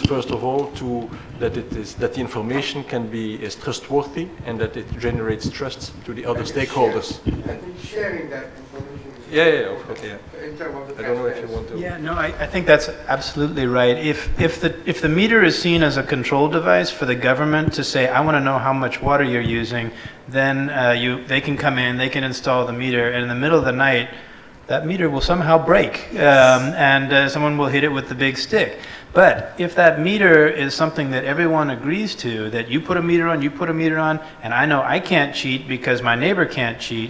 first of all that the information is trustworthy and that it generates trust to the other stakeholders. I think sharing that information is Yeah, of course, yeah. in terms of the I don't know if you want to. Yeah, no, I think that's absolutely right. If the meter is seen as a control device for the government to say, I want to know how much water you're using, then they can come in, they can install the meter, and in the middle of the night, that meter will somehow break, and someone will hit it with the big stick. But if that meter is something that everyone agrees to, that you put a meter on, you put a meter on, and I know I can't cheat because my neighbor can't cheat,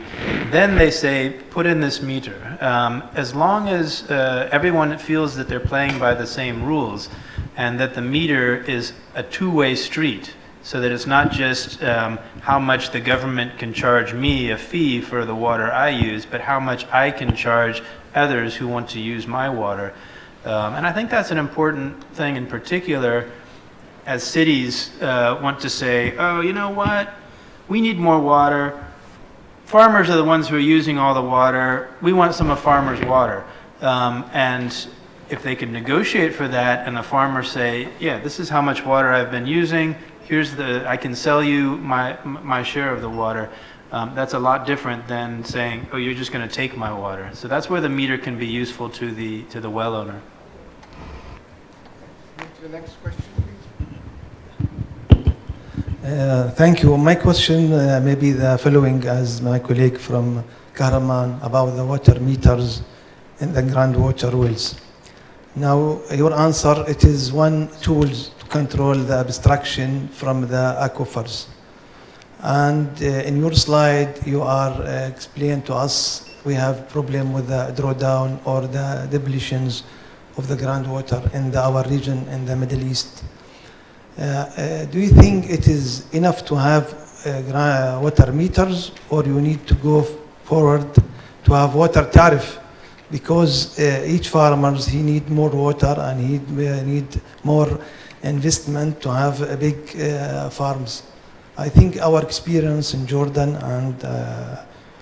then they say, put in this meter. As long as everyone feels that they're playing by the same rules, and that the meter is a two-way street, so that it's not just how much the government can charge me a fee for the water I use, but how much I can charge others who want to use my water. And I think that's an important thing in particular as cities want to say, oh, you know what, we need more water. Farmers are the ones who are using all the water. We want some of farmers' water. And if they can negotiate for that and the farmers say, yeah, this is how much water I've been using, I can sell you my share of the water. That's a lot different than saying, oh, you're just going to take my water. So that's where the meter can be useful to the well owner. Move to the next question, please. Thank you. My question may be the following as my colleague from Kahraman about the water meters in the groundwater wells. Now, your answer, it is one tool to control the abstraction from the aquifers. And in your slide, you are explaining to us we have problem with the drawdown or the depletions of the groundwater in our region in the Middle East. Do you think it is enough to have water meters, or you need to go forward to have water tariff? Because each farmers, he need more water and he need more investment to have a big farms. I think our experience in Jordan and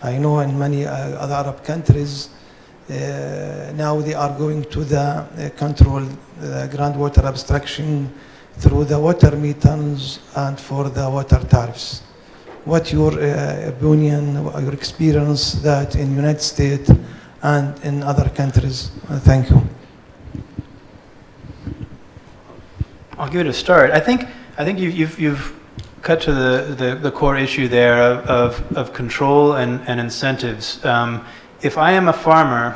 I know in many other Arab countries, now they are going to the control groundwater abstraction through the water meters and for the water tariffs. What your opinion, your experience that in United States and in other countries? Thank you. I'll give it a start. I think you've cut to the core issue there of control and incentives. If I am a farmer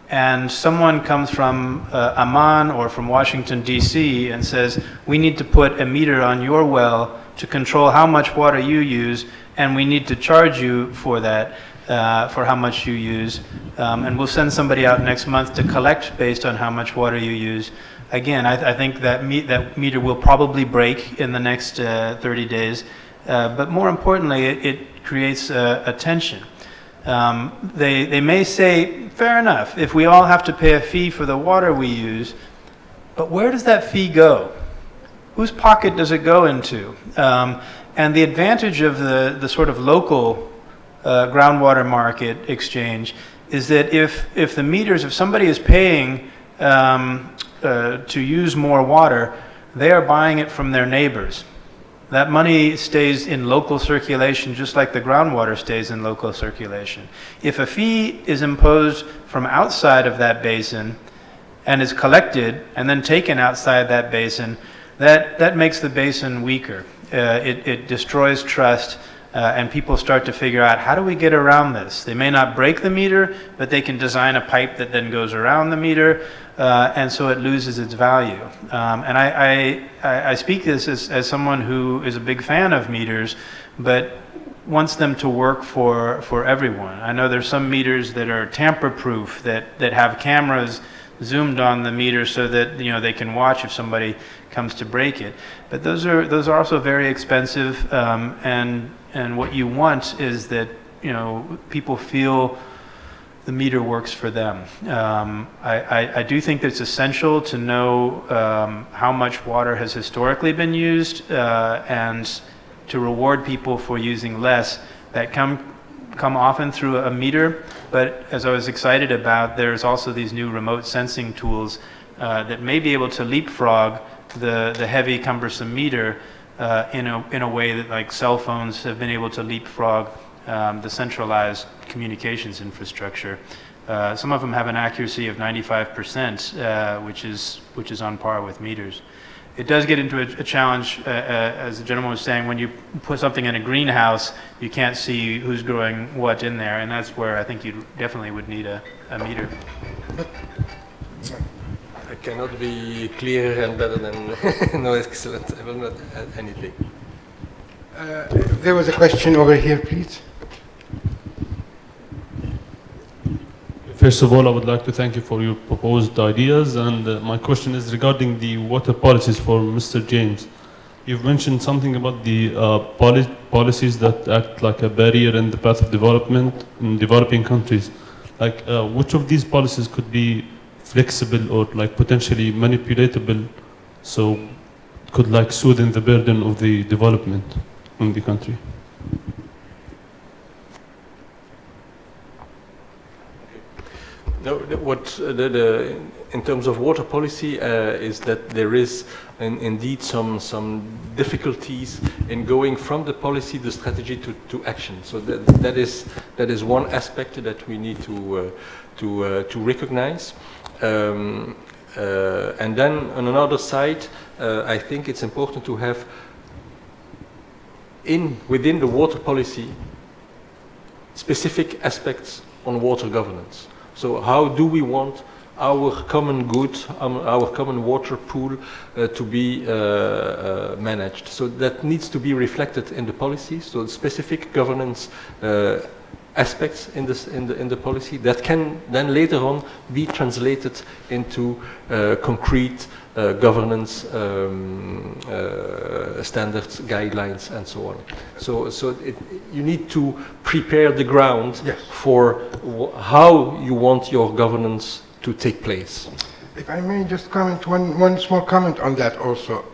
and someone comes from Amman or from Washington, D.C. and says, we need to put a meter on your well to control how much water you use, and we need to charge you for that, for how much you use, and we'll send somebody out next month to collect based on how much water you use. Again, I think that meter will probably break in the next 30 days, but more importantly, it creates a tension. They may say, fair enough, if we all have to pay a fee for the water we use, but where does that fee go? Whose pocket does it go into? And the advantage of the sort of local groundwater market exchange is that if the meters, if somebody is paying to use more water, they are buying it from their neighbors. That money stays in local circulation just like the groundwater stays in local circulation. If a fee is imposed from outside of that basin and is collected and then taken outside that basin, that makes the basin weaker. It destroys trust. And people start to figure out, how do we get around this? They may not break the meter, but they can design a pipe that then goes around the meter, and so it loses its value. And I speak this as someone who is a big fan of meters, but wants them to work for everyone. I know there's some meters that are tamper-proof, that have cameras zoomed on the meter so that they can watch if somebody comes to break it. But those are also very expensive, and what you want is that people feel the meter works for them. I do think that it's essential to know how much water has historically been used, and to reward people for using less. That come often through a meter, but as I was excited about, there's also these new remote sensing tools that may be able to leapfrog the heavy, cumbersome meter in a way that like cell phones have been able to leapfrog the centralized communications infrastructure. Some of them have an accuracy of 95%, which is on par with meters. It does get into a challenge, as the gentleman was saying, when you put something in a greenhouse, you can't see who's growing what in there, and that's where I think you definitely would need a meter. I cannot be clearer and better than no, excellent. I will not add anything. There was a question over here, please. First of all, I would like to thank you for your proposed ideas, and my question is regarding the water policies for Mr. James. You've mentioned something about the policies that act like a barrier in the path of development in developing countries. Like, which of these policies could be flexible or like potentially manipulatable, so could like soothe the burden of the development in the country? No, in terms of water policy, is that there is indeed some difficulties in going from the policy, the strategy to action. So that is one aspect that we need to recognize. And then on another side, I think it's important to have within the water policy specific aspects on water governance. So how do we want our common good, our common water pool to be managed? So that needs to be reflected in the policy. So specific governance aspects in the policy that can then later on be translated into concrete governance standards, guidelines, and so on. So you need to prepare the ground Yes. for how you want your governance to take place. If I may just comment, one small comment on that also.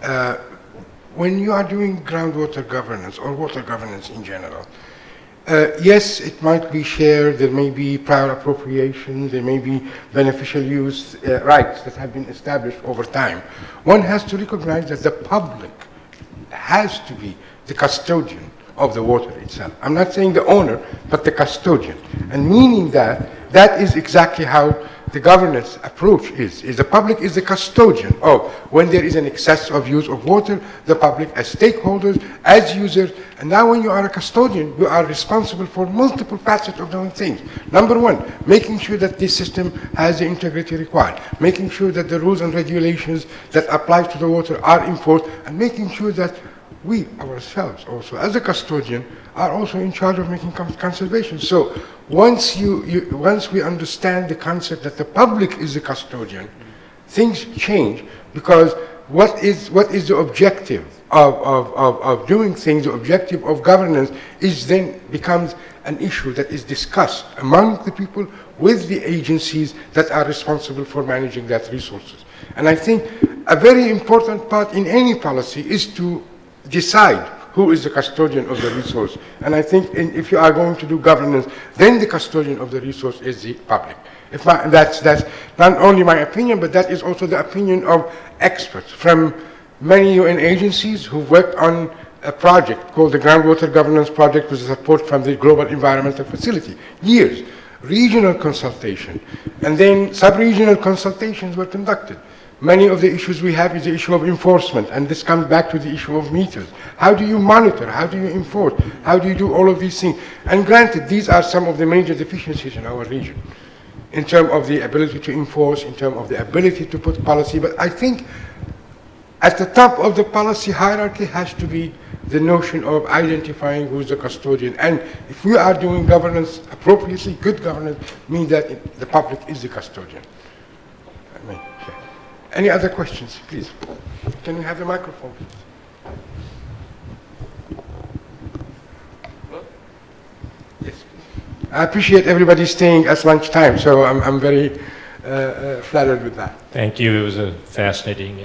When you are doing groundwater governance or water governance in general, yes, it might be shared, there may be prior appropriation, there may be beneficial use rights that have been established over time. One has to recognize that the public has to be the custodian of the water itself. I'm not saying the owner, but the custodian. And meaning that is exactly how the governance approach is the public is the custodian of when there is an excess of use of water, the public as stakeholders, as users, and now when you are a custodian, you are responsible for multiple facets of doing things. Number one, making sure that this system has the integrity required, making sure that the rules and regulations that apply to the water are enforced, and making sure that we ourselves also, as a custodian, are also in charge of making conservation. So once we understand the concept that the public is the custodian, things change, because what is the objective of doing things, the objective of governance then becomes an issue that is discussed among the people with the agencies that are responsible for managing that resources. And I think a very important part in any policy is to decide who is the custodian of the resource. And I think if you are going to do governance, then the custodian of the resource is the public. That's not only my opinion, but that is also the opinion of experts from many UN agencies who worked on a project called the Groundwater Governance Project with support from the Global Environmental Facility. Years, regional consultation, and then sub-regional consultations were conducted. Many of the issues we have is the issue of enforcement, and this comes back to the issue of meters. How do you monitor? How do you enforce? How do you do all of these things? And granted, these are some of the major deficiencies in our region, in terms of the ability to enforce, in terms of the ability to put policy. But I think at the top of the policy hierarchy has to be the notion of identifying who's the custodian. And if we are doing governance appropriately, good governance means that the public is the custodian. Any other questions, please? Can we have the microphone, please? Yes. I appreciate everybody staying at lunchtime, so I'm very flattered with that. Thank you. It was a fascinating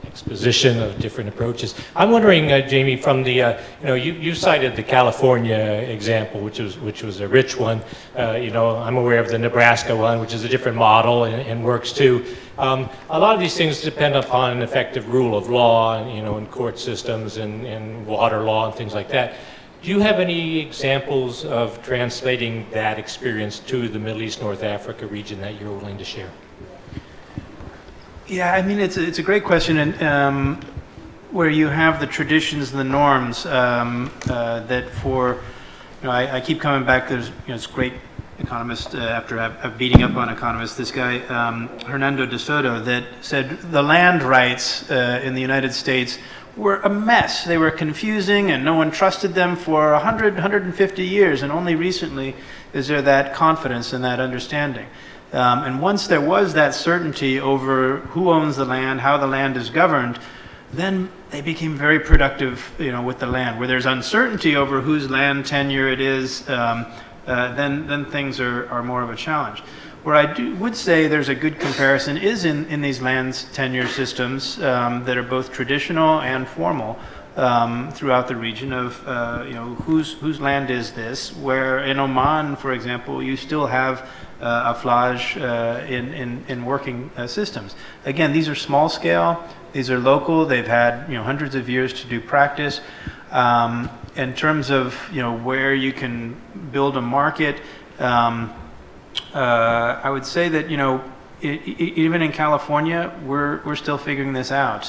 explanation. juxtaposition of different approaches. I'm wondering, Jamie, from the, you cited the California example, which was a rich one. I'm aware of the Nebraska one, which is a different model and works too. A lot of these things depend upon an effective rule of law, and court systems and water law and things like that. Do you have any examples of translating that experience to the Middle East, North Africa region that you're willing to share? Yeah, I mean, it's a great question, and where you have the traditions and the norms that for, I keep coming back. There's this great economist, after I've beating up on economists, this guy, Hernando de Soto, that said the land rights in the United States were a mess. They were confusing and no one trusted them for 100, 150 years, and only recently is there that confidence and that understanding. And once there was that certainty over who owns the land, how the land is governed, then they became very productive, with the land. Where there's uncertainty over whose land tenure it is, then things are more of a challenge. Where I would say there's a good comparison is in these lands tenure systems that are both traditional and formal throughout the region of whose land is this. Where in Oman, for example, you still have afflage in working systems. Again, these are small scale. These are local. They've had hundreds of years to do practice. In terms of where you can build a market. I would say that even in California, we're still figuring this out.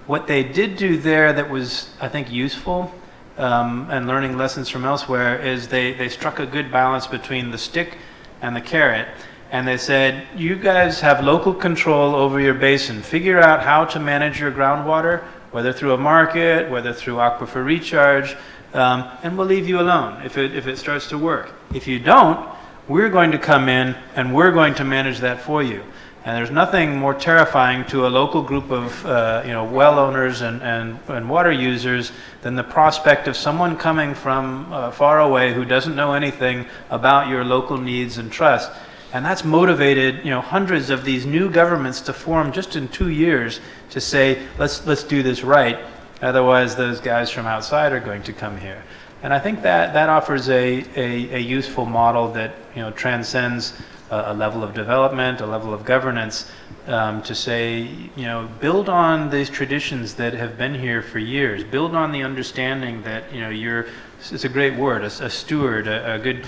What they did do there that was, I think, useful, and learning lessons from elsewhere, is they struck a good balance between the stick and the carrot, and they said, you guys have local control over your basin. Figure out how to manage your groundwater, whether through a market, whether through aquifer recharge, and we'll leave you alone if it starts to work. If you don't, we're going to come in and we're going to manage that for you. And there's nothing more terrifying to a local group of well owners and water users than the prospect of someone coming from far away who doesn't know anything about your local needs and trust. And that's motivated hundreds of these new governments to form just in 2 years to say, let's do this right. Otherwise, those guys from outside are going to come here. And I think that offers a useful model that transcends a level of development, a level of governance, to say, build on these traditions that have been here for years. Build on the understanding that it's a great word, a steward, a good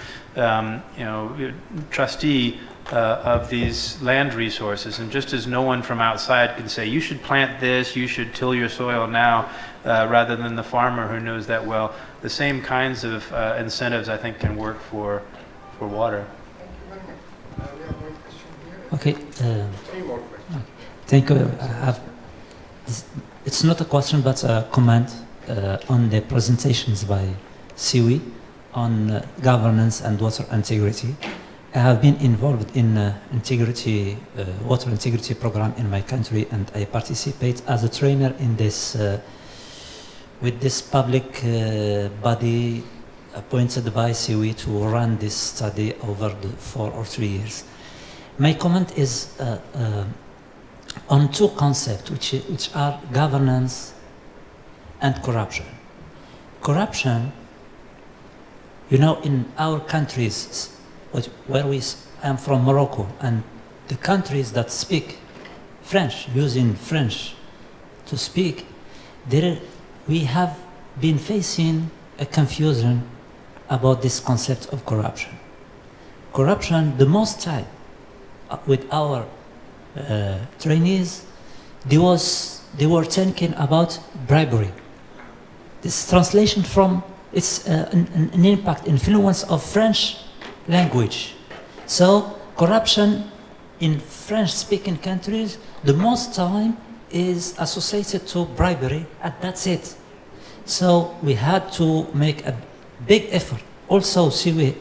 trustee of these land resources. And just as no one from outside can say, you should plant this, you should till your soil now, rather than the farmer who knows that well, the same kinds of incentives, I think, can work for water. Thank you very much. We have one question here. Okay. Three more questions. Thank you. It's not a question, but a comment on the presentations by Siwi on governance and water integrity. I have been involved in water integrity program in my country, and I participate as a trainer in this with this public body appointed by Siwi to run this study over the 4 or 3 years. My comment is on two concepts, which are governance and corruption. Corruption, in our countries, I'm from Morocco, and the countries that speak French, using French to speak, we have been facing a confusion about this concept of corruption. Corruption, the most time, with our trainees, they were thinking about bribery. This translation from it's an impact, influence of French language. So corruption in French-speaking countries, the most time is associated to bribery, and that's it. So we had to make a big effort. Also, Siwi,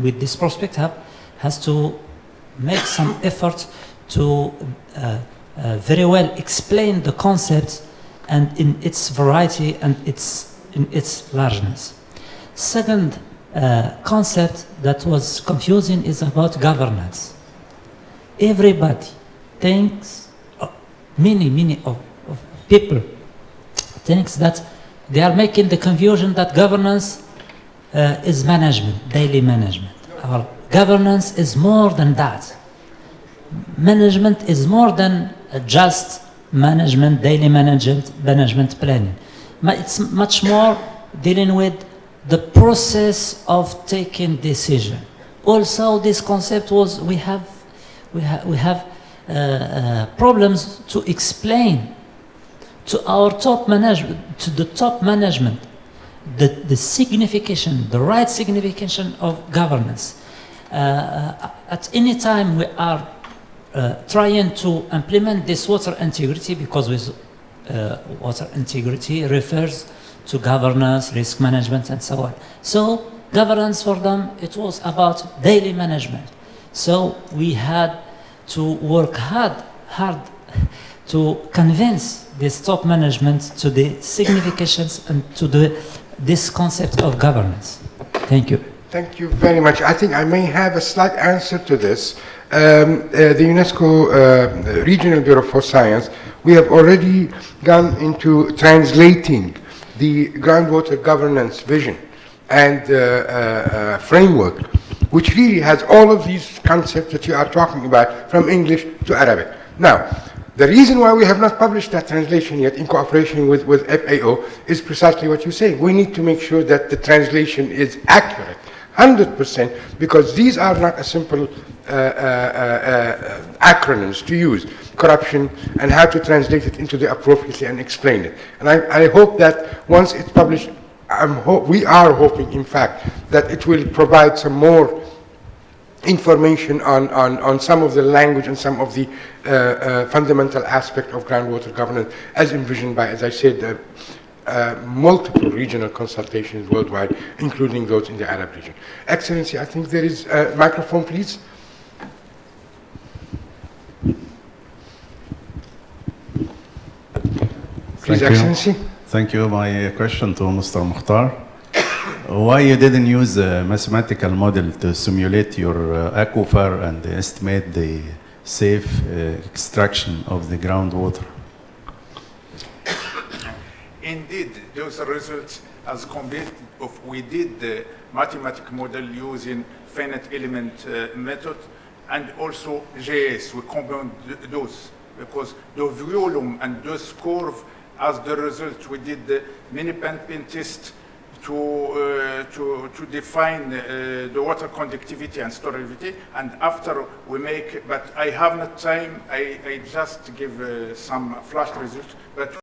with this prospect hub, has to make some effort to very well explain the concept and in its variety and in its largeness. Second concept that was confusing is about governance. Everybody thinks, many of people thinks that they are making the confusion that governance is management, daily management. Our governance is more than that. Management is more than just management, daily management planning. It's much more dealing with the process of taking decision. Also, this concept was we have problems to explain to our top management, to the top management, the signification, the right signification of governance. At any time we are trying to implement this water integrity, because with water integrity refers to governance, risk management, and so on. So governance for them, it was about daily management. So we had to work hard to convince this top management to the significations and to this concept of governance. Thank you. Thank you very much. I think I may have a slight answer to this. The UNESCO Regional Bureau for Science, we have already gone into translating the groundwater governance vision and framework, which really has all of these concepts that you are talking about from English to Arabic. Now, the reason why we have not published that translation yet in cooperation with FAO is precisely what you say. We need to make sure that the translation is accurate, 100%, because these are not a simple acronyms to use, corruption, and how to translate it into the appropriately and explain it. And I hope that once it's published, we are hoping, in fact, that it will provide some more information on some of the language and some of the fundamental aspect of groundwater governance as envisioned by, as I said, multiple regional consultations worldwide, including those in the Arab region. Excellency, I think there is a microphone, please. Please, Excellency. Thank you. My question to Mr. Mukhtar. Why you didn't use a mathematical model to simulate your aquifer and estimate the safe extraction of the groundwater? Indeed, those results as compared of we did the mathematical model using finite element method and also JS. We combined those because the volume and those curve as the result. We did the mini-pen test to define the water conductivity and storability, and after we make, but I have not time, I just give some flash results, but